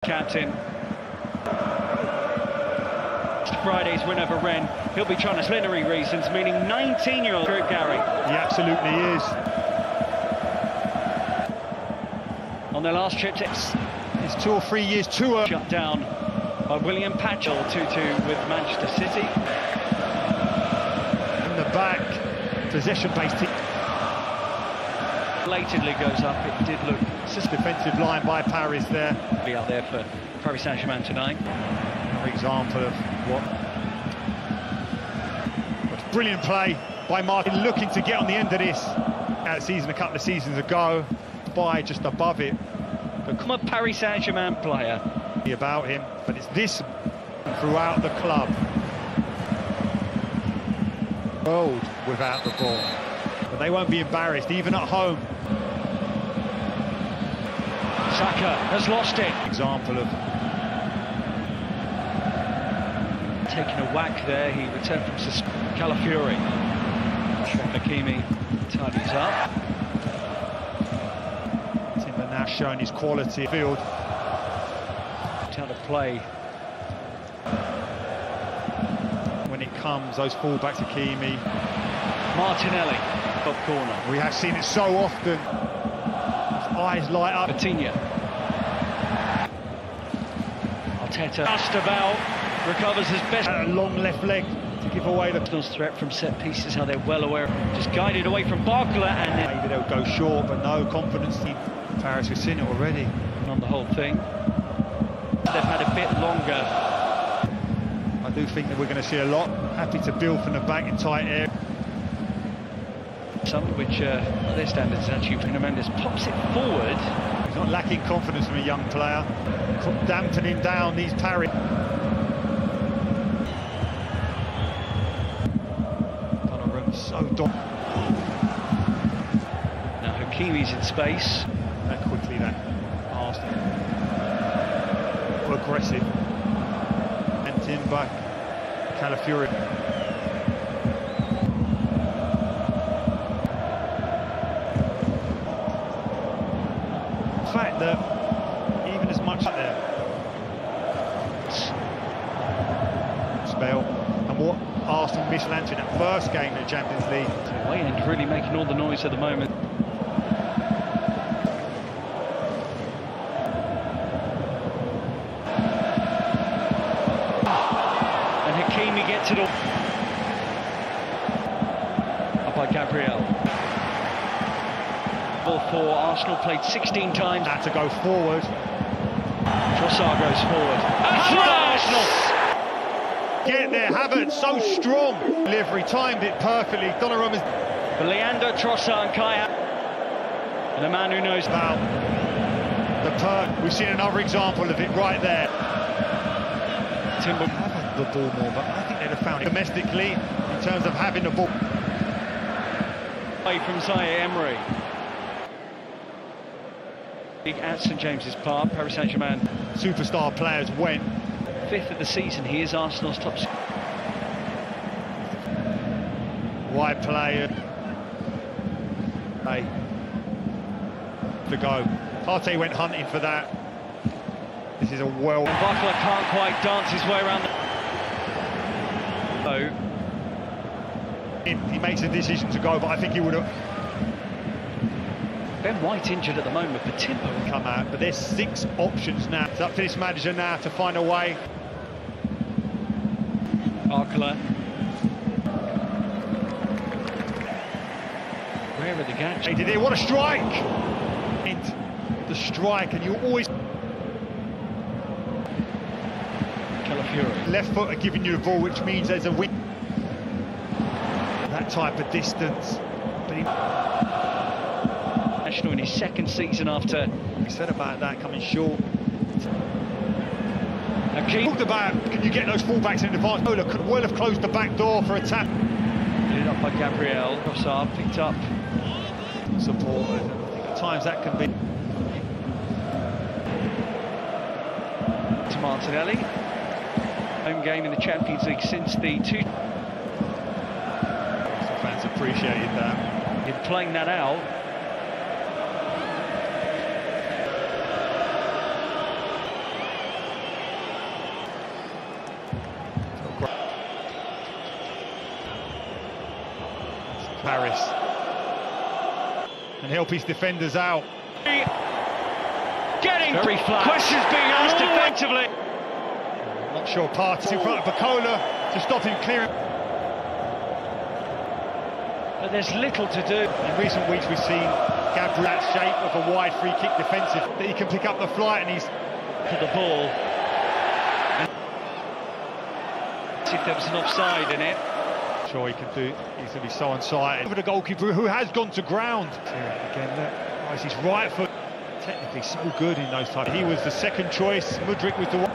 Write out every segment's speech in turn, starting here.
Captain. Friday's win over Rennes. He'll be trying disciplinary reasons, meaning 19-year-old Gary. He absolutely is. On their last trip, It's 2 or 3 years too early. shut down by William Patchell, 2-2 with Manchester City. In the back, possession-based team. Belatedly goes up. It did look Defensive line by Paris there. be out there for Paris Saint-Germain tonight. Another example of what's brilliant play by Martin, looking to get on the end of this. That season a couple of seasons ago, by just above it. Become a Paris Saint-Germain player. About him, but it's this throughout the club. World without the ball, but they won't be embarrassed even at home. Saka has lost it. Example of Taking a whack there, he returned from Calafiori. Hakimi tidies up. Timber now showing his quality field. How to play. When it comes, those fullbacks, Hakimi. Martinelli, top corner. We have seen it so often. His eyes light up. Coutinho. Arteta just about recovers his best. A long left leg to give away the Threat from set pieces, how they're well aware. Just guided away from Barcola and then maybe they'll go short, but no confidence. Paris, we've seen it already. on the whole thing. They've had a bit longer. I do think that we're going to see a lot. Happy to build from the back in tight air. Some which, by their standards, actually, Bruno Mendes pops it forward. He's not lacking confidence from a young player. Dampening down these Paris. So now Hakimi's in space. That quickly, that Arsenal. Aggressive. And Timber, Calafiori. The fact that even as much there. Spell. And what Arsenal mislanded in that first game in the Champions League. Wayne really making all the noise at the moment. And Hakimi gets it all. Up by Gabriel. Ball for Arsenal, played 16 times. Had to go forward. Trossard goes forward. Arsenal! Get there, Havertz, so strong. Delivery, timed it perfectly. Donnarumma's... For Leandro Trossard and Kai and a man who knows about the perk. We've seen another example of it right there. Timber Have the ball more, but I think they'd have found it domestically in terms of having the ball. away from Zaire Emery. At St James's Park, Paris Saint-Germain. Superstar players went. 5th of the season, he is Arsenal's top scorer. Wide player. Hey. To go. Partey went hunting for that. This is a well... And Barcola can't quite dance his way around the... He makes a decision to go, but I think he would have... Ben White injured at the moment, but Timber will come out. But there's 6 options now. It's up to this manager now to find a way. Barcola. Where are the gaps? They did it. What a strike! And the strike, and you always... Calafiori. Left foot are giving you the ball, which means there's a win. That type of distance. But he... In his 2nd season after... We said about that coming short. Hakimi. Talked about, can you get those fullbacks in advance? Ola could well have closed the back door for a tap. It up by Gabriel. Trossard picked up. Supported. I think at times that can be... To Martinelli. Home game in the Champions League since the 2... Some fans appreciated that. In playing that out. Paris. And help his defenders out. Getting very flat. Questions being asked defensively. Not sure Partey's in front of Bacola to stop him clearing. But there's little to do. In recent weeks we've seen Gabriel that shape of a wide free kick defensive that he can pick up the flight, and he's to the ball. See if there was an offside in it. Sure he can do. He's going to be so unsighted. Over the goalkeeper who has gone to ground. Again, look, his right foot. Technically so good in those types. He was the second choice. Mudryk was the one.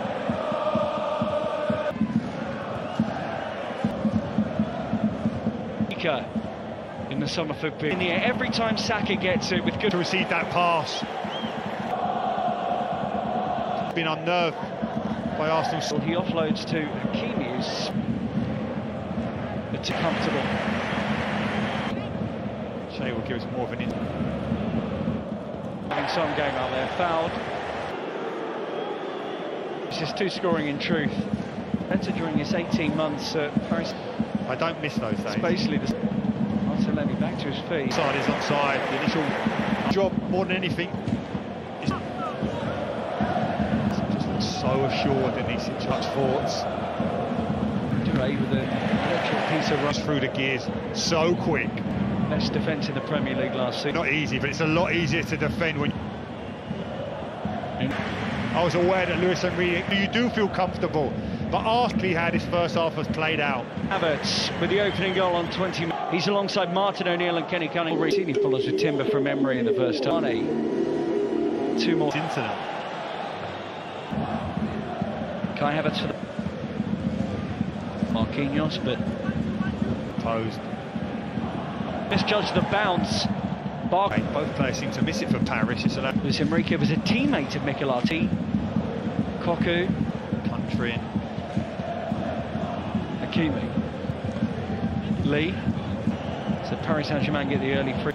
In the Summerford bit. In the air, every time Saka gets it with good to receive that pass. Been unnerved by Arsenal. Well, he offloads to Hakimi, who's too comfortable. Shea will give us more of an having some game out there, fouled. It's just two scoring in truth. Better during his 18 months at Paris. I don't miss those days. It's basically the Martinelli back to his feet. Side is onside. The initial job, more than anything, is just looks so assured in these situations. Thoughts. Duray with an electric piece of rush through the gears, so quick. Best defence in the Premier League last season. Not easy, but it's a lot easier to defend when. I was aware that Luis Enrique, you do feel comfortable, but Arsenal had his first half has played out. Havertz with the opening goal on 20. He's alongside Martin O'Neill and Kenny Cunningham. He follows with timber from memory in the first half. Two more into them. Kai Havertz for the Marquinhos, but posed. Misjudged the bounce. Both players seem to miss it for Paris. Luis Enrique was a teammate of Michelati. Koku. Country in. Hakimi. Lee. So Paris Saint-Germain get the early free.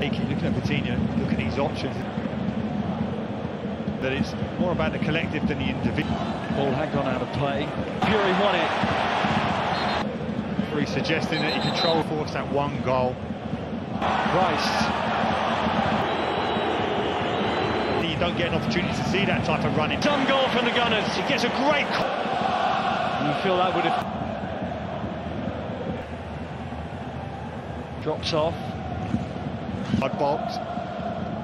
Looking at Coutinho, look at these options. That it's more about the collective than the individual. Ball had gone out of play. Fury won it. He's suggesting that he control force that one goal. Rice. You don't get an opportunity to see that type of running. Some goal from the Gunners. He gets a great. You feel that would have drops off. Hard box.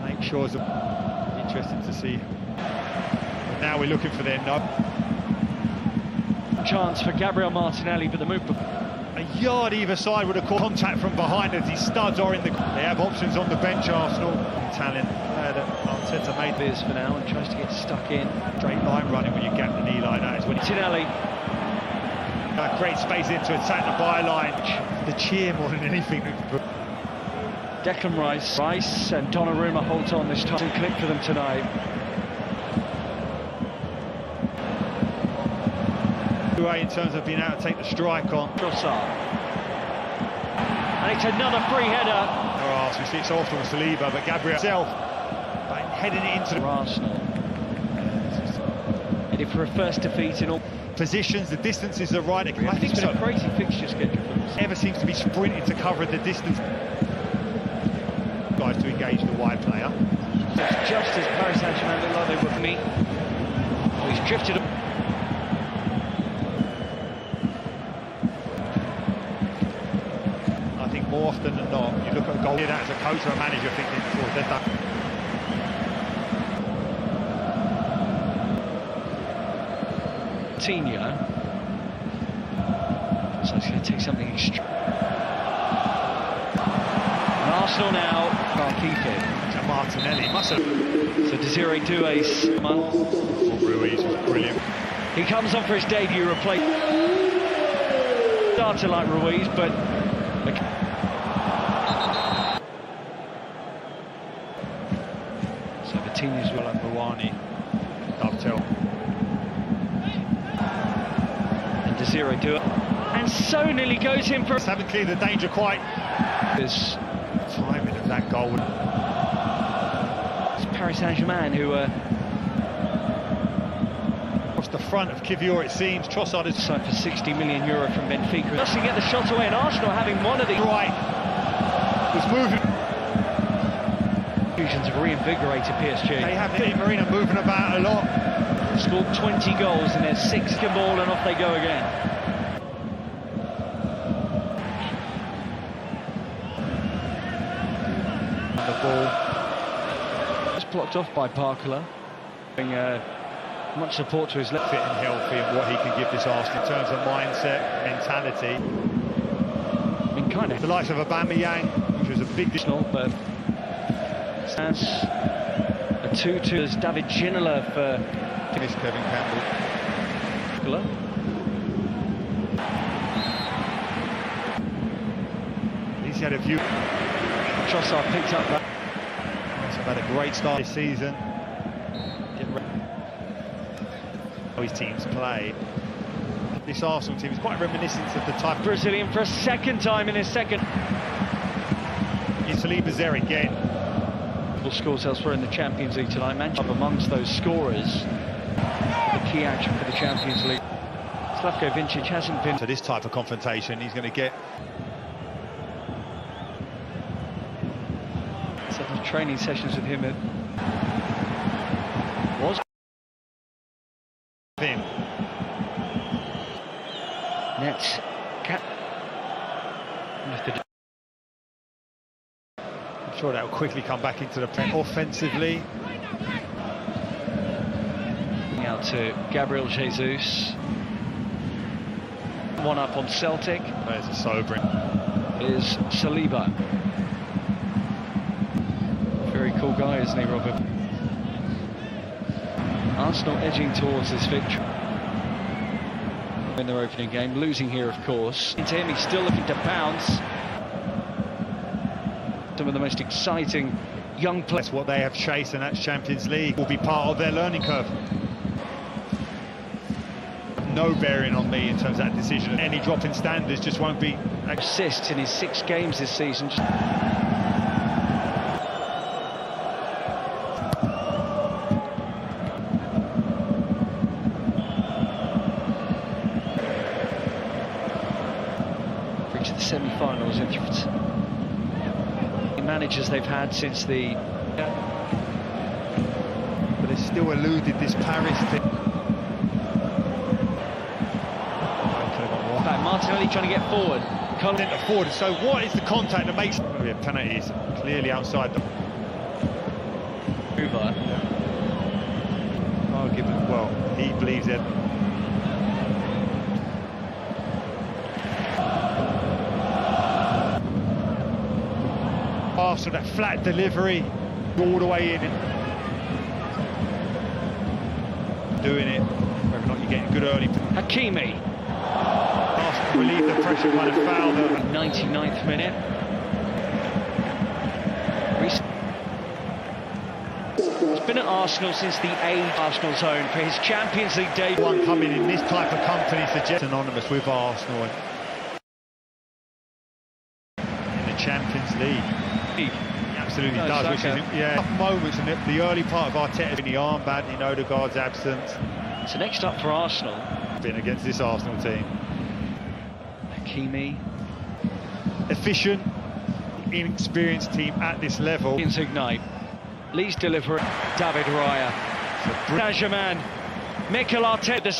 Make sure it's interesting to see. But now we're looking for their chance for Gabriel Martinelli, but the move. A yard either side with a contact from behind as these studs are in the. They have options on the bench, Arsenal. Talent that Arteta made this for now and tries to get stuck in. Straight line running when you gap the knee like that is when Martinelli. Great space in to attack the byline. The cheer more than anything. Declan Rice. Rice and Donnarumma hold on this time. To click for them tonight. In terms of being able to take the strike on. Trossard. And it's another free header. We see it so often with Saliba, but Gabriel himself heading it into the Arsenal. Headed for a first defeat in all positions. The distances are right. I think it's been a crazy fixture schedule for them. Ever seems to be sprinting to cover the distance. Guys to engage the wide player. So it's just as Paris Saint-Germain look like they were for me. Oh, he's drifted. More often than not, you look at a goal here, that as a coach or a manager thinking, oh, they're done. Coutinho. So it's going to take something extreme. And Arsenal now can't keep it. To Martinelli, must have. So Desiree Doué. Ruiz was brilliant. He comes on for his debut, replace. Started like Ruiz, but. Coutinho's well and Bouani. Dovetail. And Desiree Doué. And so nearly goes in for. Haven't cleared the danger quite. This timing of that goal. It's Paris Saint-Germain who across the front of Kivior, it seems. Trossard is signed for €60 million from Benfica. Doesn't get the shot away, and Arsenal having one of the right. Was moving. Fusions have reinvigorated PSG. They have Di Marina moving about a lot. Scored 20 goals and there's 6 ball, and off they go again. The ball. It's blocked off by Parkler. Much support to his left. Fit and healthy, and what he can give this Arsenal in terms of mindset, mentality. I mean, kind of the likes of Aubameyang, which was a big additional, but stands a 2-2 as David Ginola for Kevin Campbell. He's had a view. Trossard picked up that. He's had a great start this season. How his teams play. This Arsenal team is quite reminiscent of the type. Brazilian for a second time in his second. Italy, Bazzer again. Scores elsewhere in the Champions League tonight. Manchester amongst those scorers. The key action for the Champions League. Slavko Vincic hasn't been. So this type of confrontation, he's going to get. Several training sessions with him. Was him. Nets. I'm sure that will quickly come back into the pen offensively. Out to Gabriel Jesus. One up on Celtic. There's a sobering. Is Saliba. Very cool guy, isn't he, Robert? Arsenal edging towards this victory in their opening game, losing here, of course. Into him, he's still looking to pounce. Some of the most exciting young players. That's what they have chased, and that's Champions League. Will be part of their learning curve. No bearing on me in terms of that decision. Any drop in standards just won't be. Assists in his 6 games this season. Reached the semi-finals in the managers they've had since the. But it's still eluded this Paris thing. Martinelli trying to get forward. Into forward. So what is the contact that makes a penalty? Is clearly outside the. Over. Argument. Well, he believes it. After that flat delivery, all the way in. Doing it. Whether or not you're getting good early. Hakimi. Relieve the pressure by the foul. 99th minute. He's been at Arsenal since the age Arsenal zone for his Champions League debut. One coming in this type of company suggests synonymous with Arsenal in the Champions League. He absolutely does. Which is, tough moments in the early part of Arteta in the armband, in Odegaard's absence. So next up for Arsenal, been against this Arsenal team. Hakimi. Efficient, inexperienced team at this level. Ignite. Lee's delivery. David Raya. Saint-Germain. Mikel Arteta.